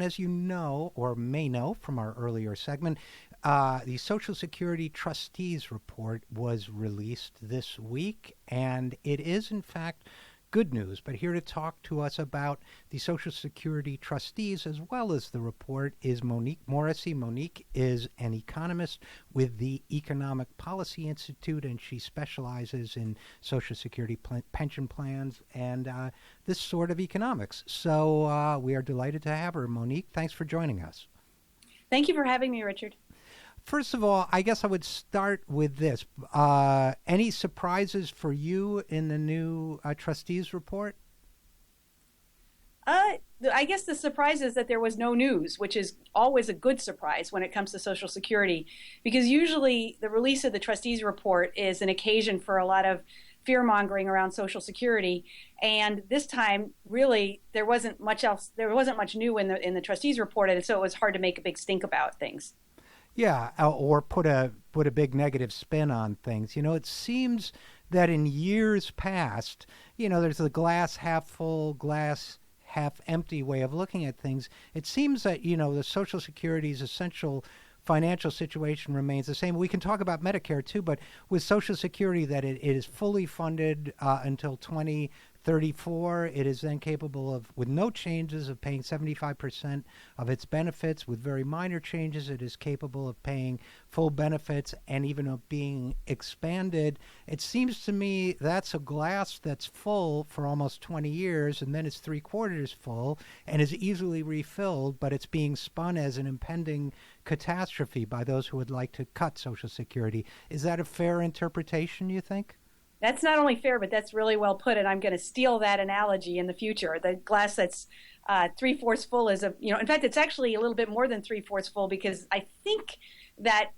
And as you know, or may know from our earlier segment, the Social Security Trustees Report was released this week, and it is, in fact, good news. But here to talk to us about the Social Security trustees as well as the report is Monique Morrissey. Monique is an economist with the Economic Policy Institute, and she specializes in Social Security pension plans and this sort of economics. So we are delighted to have her. Monique, thanks for joining us. Thank you for having me, Richard. First of all, I guess I would start with this. Any surprises for you in the new trustees report? I guess the surprise is that there was no news, which is always a good surprise when it comes to Social Security, because usually the release of the trustees report is an occasion for a lot of fear-mongering around Social Security, and this time, really, there wasn't much else. There wasn't much new in the trustees report, and so it was hard to make a big stink about things. Yeah, or put a big negative spin on things. You know, it seems that in years past, you know, there's the glass half full, glass half empty way of looking at things. It seems that, you know, the Social Security's essential financial situation remains the same. We can talk about Medicare too, but with Social Security, that it is fully funded until 2034. It is then capable of, with no changes, of paying 75% of its benefits. With very minor changes, it is capable of paying full benefits and even of being expanded. It seems to me that's a glass that's full for almost 20 years, and then it's 3/4 full and is easily refilled, but it's being spun as an impending catastrophe by those who would like to cut Social Security. Is that a fair interpretation, you think? That's not only fair, but that's really well put, and I'm going to steal that analogy in the future. The glass that's 3/4 full is in fact, it's actually a little bit more than 3/4 full, because I think that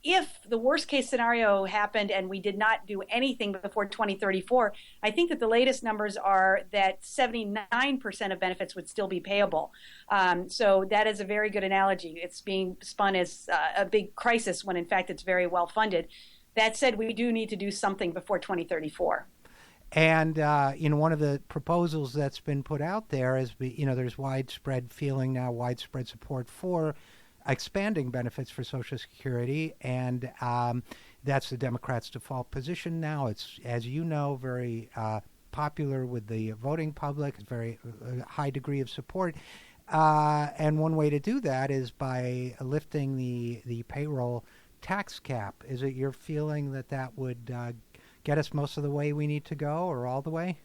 if the worst case scenario happened and we did not do anything before 2034, I think that the latest numbers are that 79% of benefits would still be payable. So that is a very good analogy. It's being spun as a big crisis when in fact it's very well funded. That said, we do need to do something before 2034. And one of the proposals that's been put out there is, there's widespread feeling now, widespread support for expanding benefits for Social Security, and that's the Democrats' default position now. It's, as you know, very popular with the voting public. It's very high degree of support. And one way to do that is by lifting the payroll tax cap. Is it your feeling that would get us most of the way we need to go, or all the way?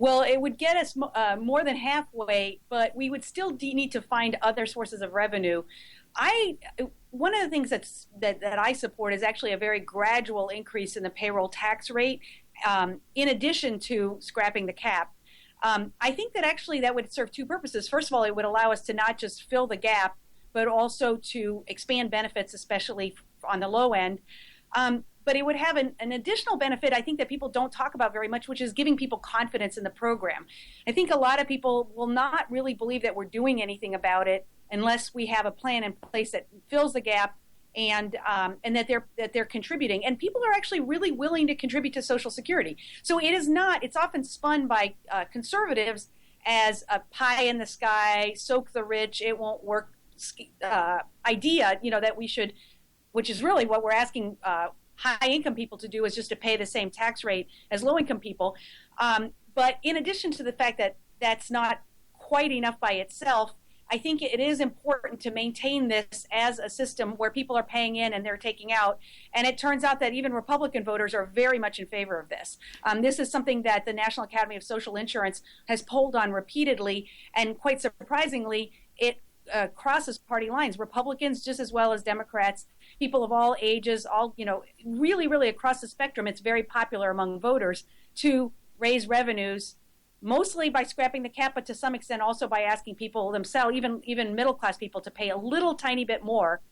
Well, it would get us more than halfway, but we would still need to find other sources of revenue. One of the things that I support is actually a very gradual increase in the payroll tax rate, in addition to scrapping the cap. I think that actually that would serve two purposes. First of all, it would allow us to not just fill the gap, but also to expand benefits, especially on the low end. But it would have an additional benefit, I think, that people don't talk about very much, which is giving people confidence in the program. I think a lot of people will not really believe that we're doing anything about it unless we have a plan in place that fills the gap and that they're contributing. And people are actually really willing to contribute to Social Security. So it is not. It's often spun by conservatives as a pie in the sky, soak the rich, it won't work idea. That we should, which is really what we're asking high-income people to do, is just to pay the same tax rate as low-income people. But in addition to the fact that that's not quite enough by itself, I think it is important to maintain this as a system where people are paying in and they're taking out. And it turns out that even Republican voters are very much in favor of this. This is something that the National Academy of Social Insurance has polled on repeatedly, and quite surprisingly, it crosses party lines. Republicans just as well as Democrats, people of all ages, all, really, really across the spectrum, it's very popular among voters to raise revenues, mostly by scrapping the cap, but to some extent also by asking people themselves, even middle-class people, to pay a little tiny bit more.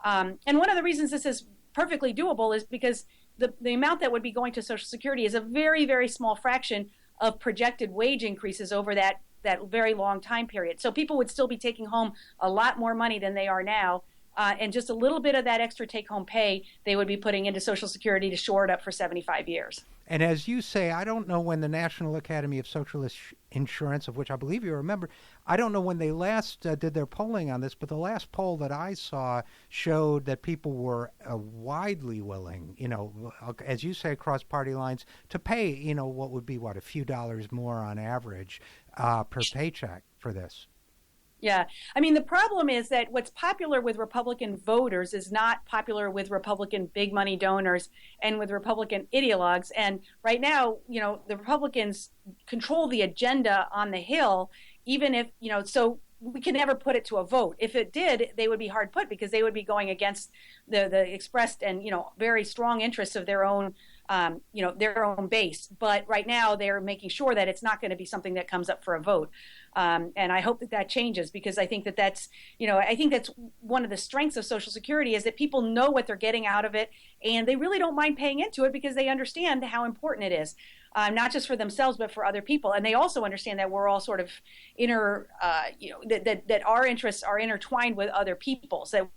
And one of the reasons this is perfectly doable is because the amount that would be going to Social Security is a very, very small fraction of projected wage increases over that very long time period. So people would still be taking home a lot more money than they are now, and just a little bit of that extra take-home pay they would be putting into Social Security to shore it up for 75 years. And as you say, I don't know when the National Academy of Social Insurance, of which I believe you're a member, I don't know when they last did their polling on this, but the last poll that I saw showed that people were widely willing, as you say, across party lines, to pay, what would be, a few dollars more on average per paycheck for this. Yeah. I mean, the problem is that what's popular with Republican voters is not popular with Republican big money donors and with Republican ideologues. And right now, the Republicans control the agenda on the Hill, even if, so we can never put it to a vote. If it did, they would be hard put because they would be going against the expressed and, very strong interests of their own their own base. But right now they're making sure that it's not going to be something that comes up for a vote. And I hope that changes because I think that's one of the strengths of Social Security is that people know what they're getting out of it and they really don't mind paying into it because they understand how important it is. Not just for themselves, but for other people. And they also understand that we're all sort of that our interests are intertwined with other people's. That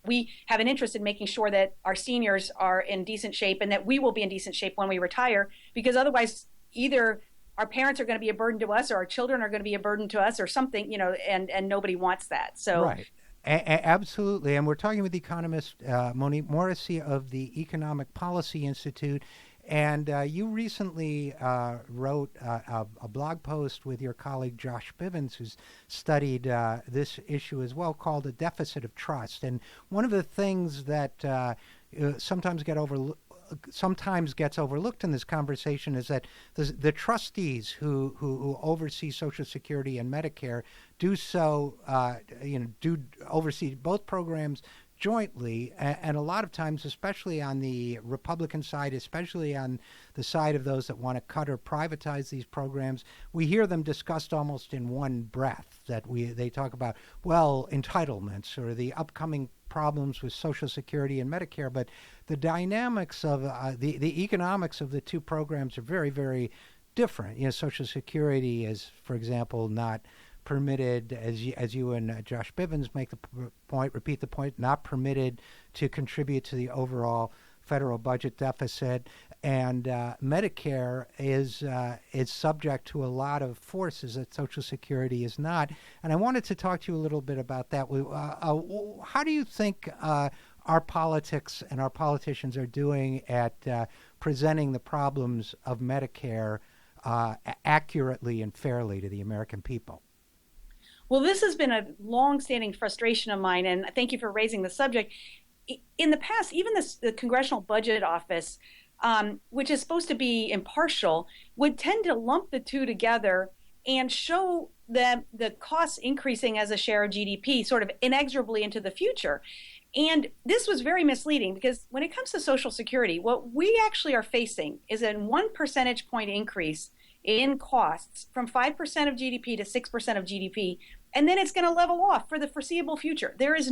we have an interest in making sure that our seniors are in decent shape and that we will be in decent shape when we retire, because otherwise either our parents are going to be a burden to us or our children are going to be a burden to us or something, and nobody wants that. So. Right. Absolutely. And we're talking with economist Monique Morrissey of the Economic Policy Institute. And you recently wrote a blog post with your colleague Josh Bivens, who's studied this issue as well, called A Deficit of Trust. And one of the things that sometimes gets overlooked in this conversation is that the trustees who oversee Social Security and Medicare do oversee both programs jointly, and a lot of times, especially on the Republican side, especially on the side of those that want to cut or privatize these programs, we hear them discussed almost in one breath. They talk about, entitlements or the upcoming problems with Social Security and Medicare, but the dynamics of the economics of the two programs are very, very different. Social Security is, for example, not permitted, as you and Josh Bivens repeat the point, not permitted to contribute to the overall federal budget deficit, and Medicare is subject to a lot of forces that Social Security is not. And I wanted to talk to you a little bit about that. How do you think our politics and our politicians are doing at presenting the problems of Medicare accurately and fairly to the American people? Well, this has been a long-standing frustration of mine, and thank you for raising the subject. In the past, even the Congressional Budget Office, which is supposed to be impartial, would tend to lump the two together and show the costs increasing as a share of GDP sort of inexorably into the future. And this was very misleading because when it comes to Social Security, what we actually are facing is a 1 percentage point increase in costs from 5% of GDP to 6% of GDP, and then it's going to level off for the foreseeable future. There is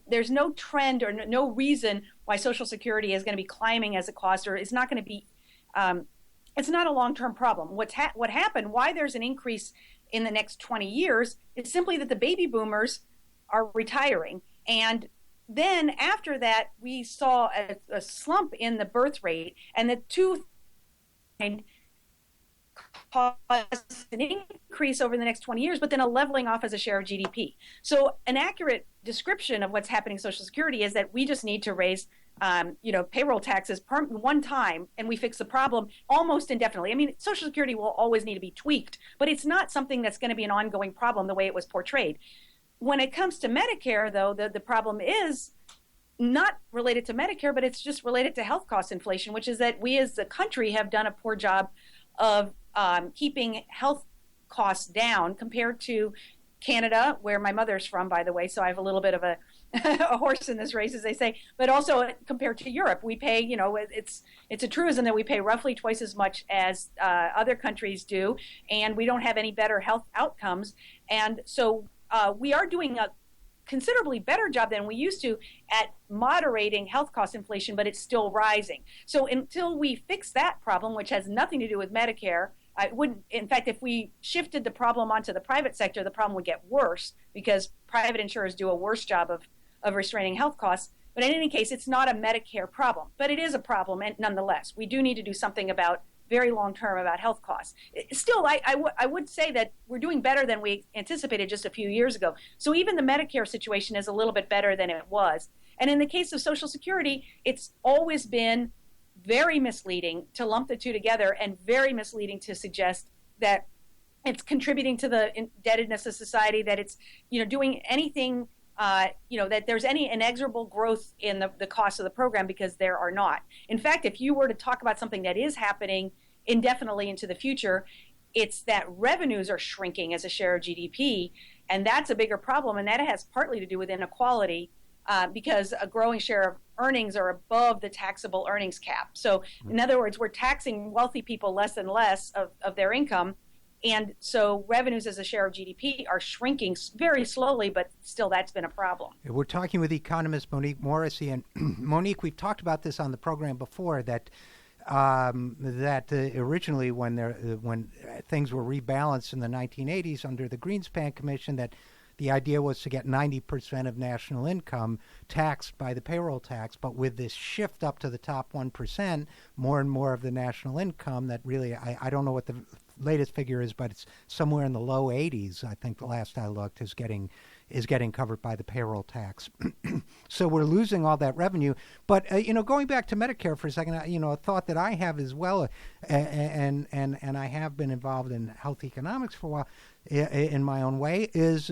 there's no trend or no reason why Social Security is going to be climbing as a cost, or it's not going to be. It's not a long-term problem. What happened? Why there's an increase in the next 20 years is simply that the baby boomers are retiring, and then after that we saw a slump in the birth rate, and the two cause an increase over the next 20 years, but then a leveling off as a share of GDP. So an accurate description of what's happening in Social Security is that we just need to raise payroll taxes one time and we fix the problem almost indefinitely. I mean, Social Security will always need to be tweaked, but it's not something that's going to be an ongoing problem the way it was portrayed. When it comes to Medicare, though, the problem is not related to Medicare, but it's just related to health cost inflation, which is that we as a country have done a poor job of keeping health costs down compared to Canada, where my mother's from, by the way, so I have a little bit of a horse in this race, as they say, but also compared to Europe, we pay, it's a truism that we pay roughly twice as much as other countries do, and we don't have any better health outcomes. And so we are doing a considerably better job than we used to at moderating health cost inflation, but it's still rising. So until we fix that problem, which has nothing to do with Medicare, in fact, if we shifted the problem onto the private sector, the problem would get worse because private insurers do a worse job of restraining health costs. But in any case, it's not a Medicare problem, but it is a problem, and nonetheless, we do need to do something about very long term about health costs. Still, I would say that we're doing better than we anticipated just a few years ago. So even the Medicare situation is a little bit better than it was. And in the case of Social Security, it's always been very misleading to lump the two together, and very misleading to suggest that it's contributing to the indebtedness of society, that it's, doing anything, that there's any inexorable growth in the cost of the program, because there are not. In fact, if you were to talk about something that is happening indefinitely into the future, it's that revenues are shrinking as a share of GDP, and that's a bigger problem, and that has partly to do with inequality, because a growing share of earnings are above the taxable earnings cap. So in other words, we're taxing wealthy people less and less of their income, and so revenues as a share of GDP are shrinking very slowly, but still that's been a problem. We're talking with economist Monique Morrissey. And Monique, we've talked about this on the program before, that originally when things were rebalanced in the 1980s under the Greenspan Commission, that the idea was to get 90% of national income taxed by the payroll tax. But with this shift up to the top 1%, more and more of the national income, that really, I don't know what the latest figure is, but it's somewhere in the low 80s, I think the last I looked, is getting covered by the payroll tax. So we're losing all that revenue. But going back to Medicare for a second, a thought that I have as well, and I have been involved in health economics for a while in my own way, is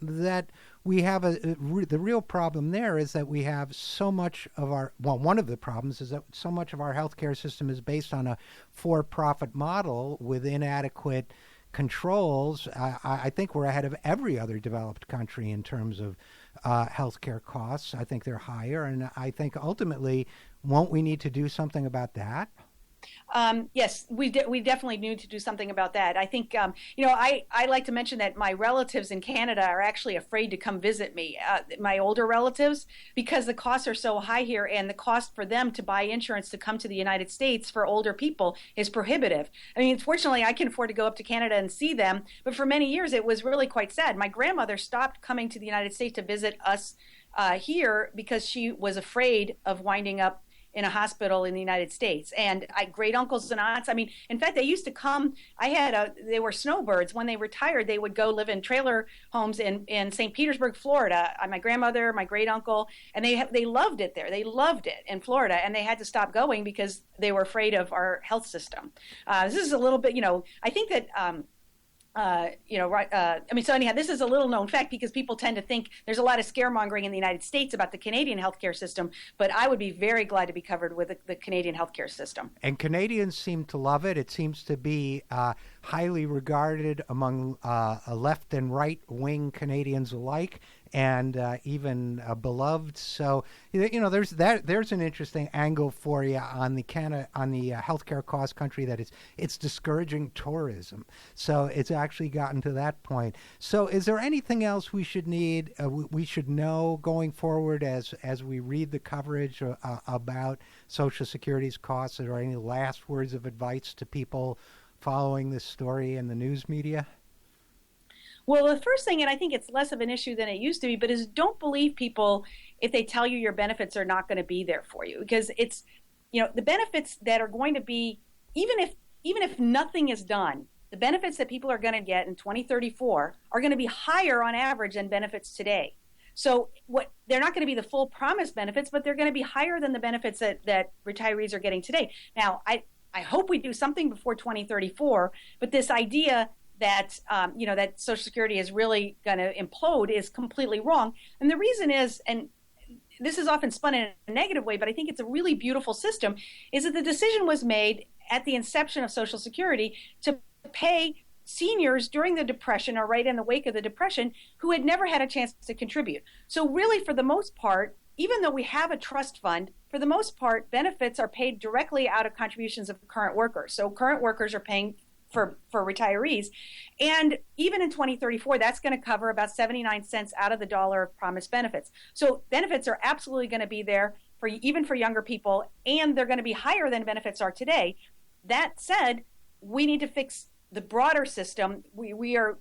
that we have the real problem there is that we have so much of one of the problems is that so much of our healthcare system is based on a for-profit model with inadequate controls. I think we're ahead of every other developed country in terms of healthcare costs. I think they're higher, and I think ultimately, won't we need to do something about that? Yes, we definitely need to do something about that. I think, I like to mention that my relatives in Canada are actually afraid to come visit me, my older relatives, because the costs are so high here, and the cost for them to buy insurance to come to the United States for older people is prohibitive. I mean, fortunately, I can afford to go up to Canada and see them, but for many years, it was really quite sad. My grandmother stopped coming to the United States to visit us here because she was afraid of winding up in a hospital in the United States. And great uncles and aunts, in fact, they used to come. They were snowbirds. When they retired, they would go live in trailer homes in St. Petersburg, Florida. My grandmother, my great uncle, and they loved it there. They loved it in Florida, and they had to stop going because they were afraid of our health system. This is a little bit, I think that, so anyhow, this is a little known fact because people tend to think there's a lot of scaremongering in the United States about the Canadian healthcare system, but I would be very glad to be covered with the Canadian healthcare system. And Canadians seem to love it. It seems to be highly regarded among left and right wing Canadians alike, and even beloved. So there's an interesting angle for you on the healthcare cost country, that it's discouraging tourism. So it's actually gotten to that point. So is there anything else we should know going forward as we read the coverage about Social Security's costs? Are there any last words of advice to people following this story in the news media? Well, the first thing, and I think it's less of an issue than it used to be, but is don't believe people if they tell you your benefits are not going to be there for you, because it's, the benefits that are going to be, even if nothing is done, the benefits that people are going to get in 2034 are going to be higher on average than benefits today. So they're not going to be the full promised benefits, but they're going to be higher than the benefits that retirees are getting today. Now, I hope we do something before 2034, but this idea that that Social Security is really going to implode is completely wrong. And the reason is, and this is often spun in a negative way, but I think it's a really beautiful system, is that the decision was made at the inception of Social Security to pay seniors during the Depression, or right in the wake of the Depression, who had never had a chance to contribute. So really, for the most part, even though we have a trust fund, for the most part, benefits are paid directly out of contributions of current workers. So current workers are paying for retirees. And even in 2034, that's going to cover about 79 cents out of the dollar of promised benefits. So benefits are absolutely going to be there even for younger people, and they're going to be higher than benefits are today. That said, we need to fix the broader system.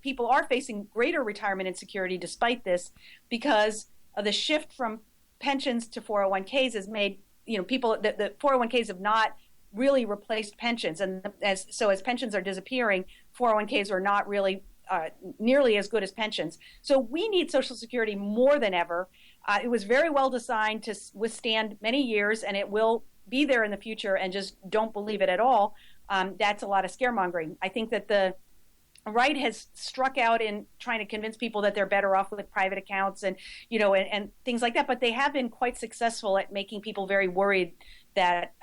People are facing greater retirement insecurity despite this, because of the shift from pensions to 401ks has made, people, the 401ks have not really replaced pensions. And as pensions are disappearing, 401ks are not really nearly as good as pensions. So we need Social Security more than ever. It was very well designed to withstand many years, and it will be there in the future, and just don't believe it at all. That's a lot of scaremongering. I think that the right has struck out in trying to convince people that they're better off with private accounts and things like that, but they have been quite successful at making people very worried that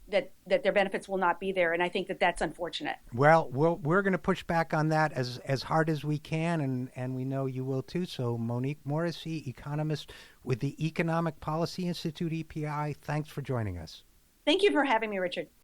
that their benefits will not be there, and I think that that's unfortunate. Well, we're going to push back on that as hard as we can, and we know you will too. So Monique Morrissey, economist with the Economic Policy Institute, EPI, thanks for joining us. Thank you for having me, Richard.